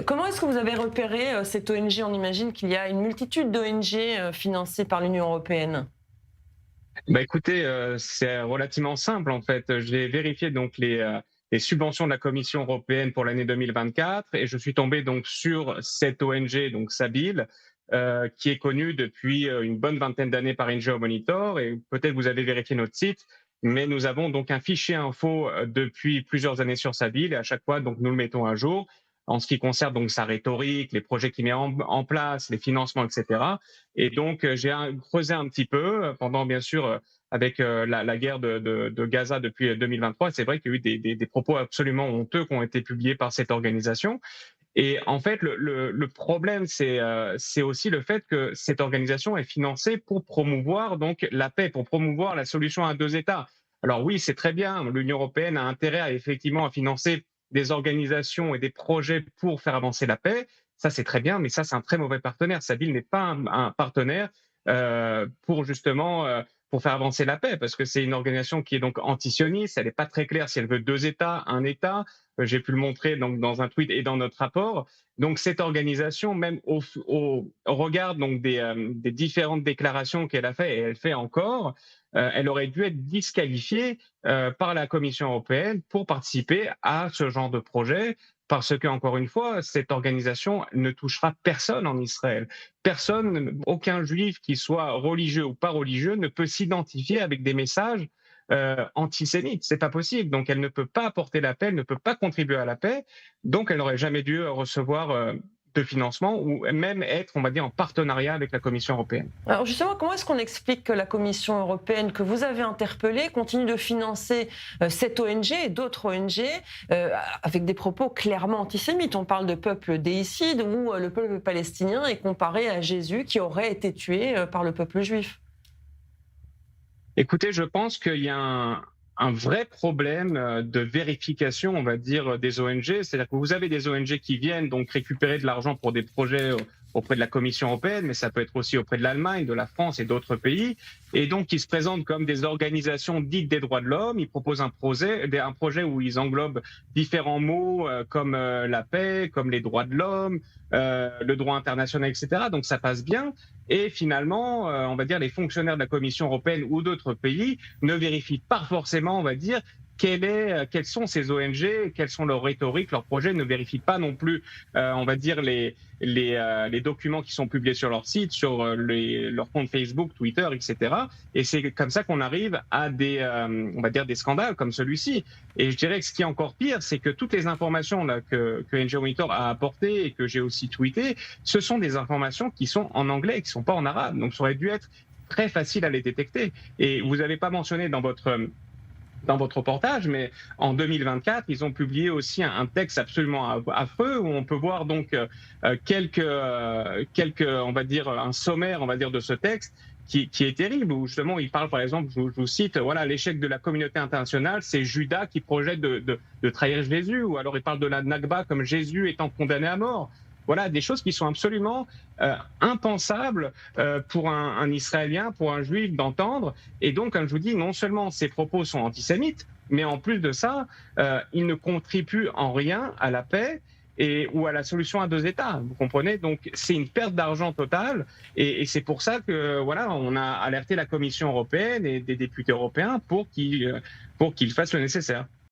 Comment est-ce que vous avez repéré cette ONG? On imagine qu'il y a une multitude d'ONG financées par l'Union européenne. Bah, écoutez, c'est relativement simple en fait. J'ai vérifié donc les subventions de la Commission européenne pour l'année 2024 et je suis tombé donc sur cette ONG, donc Sabil, qui est connue depuis une bonne vingtaine d'années par NGO Monitor et peut-être vous avez vérifié notre site, mais nous avons donc un fichier info depuis plusieurs années sur Sabil et à chaque fois donc nous le mettons à jour en ce qui concerne donc sa rhétorique, les projets qu'il met en place, les financements, etc. Et donc, j'ai creusé un petit peu pendant, bien sûr, avec la guerre de Gaza depuis 2023. C'est vrai qu'il y a eu des propos absolument honteux qui ont été publiés par cette organisation. Et en fait, le problème, c'est aussi le fait que cette organisation est financée pour promouvoir donc la paix, pour promouvoir la solution à deux États. Alors oui, c'est très bien. L'Union européenne a intérêt à effectivement à financer des organisations et des projets pour faire avancer la paix. Ça, c'est très bien, mais ça, c'est un très mauvais partenaire. Sabine n'est pas un partenaire pour justement pour faire avancer la paix, parce que c'est une organisation qui est donc antisioniste. Elle n'est pas très claire si elle veut deux États, un État. J'ai pu le montrer donc dans un tweet et dans notre rapport. Donc cette organisation, même au regard donc des différentes déclarations qu'elle a fait et elle fait encore, elle aurait dû être disqualifiée par la Commission européenne pour participer à ce genre de projet. Parce que, encore une fois, cette organisation ne touchera personne en Israël. Personne, aucun juif qui soit religieux ou pas religieux, ne peut s'identifier avec des messages antisémites. C'est pas possible. Donc, elle ne peut pas apporter la paix, elle ne peut pas contribuer à la paix. Donc, elle n'aurait jamais dû recevoir de financement ou même être, on va dire, en partenariat avec la Commission européenne. Alors justement, comment est-ce qu'on explique que la Commission européenne, que vous avez interpellée, continue de financer cette ONG et d'autres ONG avec des propos clairement antisémites? On parle de peuple déicide où le peuple palestinien est comparé à Jésus qui aurait été tué par le peuple juif. Écoutez, je pense qu'il y a un vrai problème de vérification, on va dire, des ONG. C'est-à-dire que vous avez des ONG qui viennent donc récupérer de l'argent pour des projets auprès de la Commission européenne, mais ça peut être aussi auprès de l'Allemagne, de la France et d'autres pays, et donc qui se présentent comme des organisations dites des droits de l'homme. Ils proposent un projet où ils englobent différents mots comme la paix, comme les droits de l'homme, le droit international, etc. Donc ça passe bien. Et finalement, on va dire, les fonctionnaires de la Commission européenne ou d'autres pays ne vérifient pas forcément, on va dire, quelles sont ces ONG, quelles sont leurs rhétoriques, leurs projets, ne vérifient pas non plus, on va dire, les documents qui sont publiés sur leur site, sur leur compte Facebook, Twitter, etc. Et c'est comme ça qu'on arrive à on va dire, des scandales comme celui-ci. Et je dirais que ce qui est encore pire, c'est que toutes les informations là, que NGO Monitor a apportées et que j'ai aussi tweetées, ce sont des informations qui sont en anglais et qui ne sont pas en arabe. Donc ça aurait dû être très facile à les détecter. Et vous n'avez pas mentionné dans votre reportage, mais en 2024, ils ont publié aussi un texte absolument affreux où on peut voir donc on va dire, un sommaire, on va dire, de ce texte qui est terrible, où justement il parle, par exemple, je vous cite, voilà, l'échec de la communauté internationale, c'est Judas qui projette de trahir Jésus, ou alors il parle de la Nakba comme Jésus étant condamné à mort. Voilà, des choses qui sont absolument impensables pour un Israélien, pour un Juif d'entendre. Et donc, comme je vous dis, non seulement ces propos sont antisémites, mais en plus de ça, ils ne contribuent en rien à la paix ou à la solution à deux États. Vous comprenez? Donc, c'est une perte d'argent totale. Et c'est pour ça que, voilà, on a alerté la Commission européenne et des députés européens pour qu'ils fassent le nécessaire.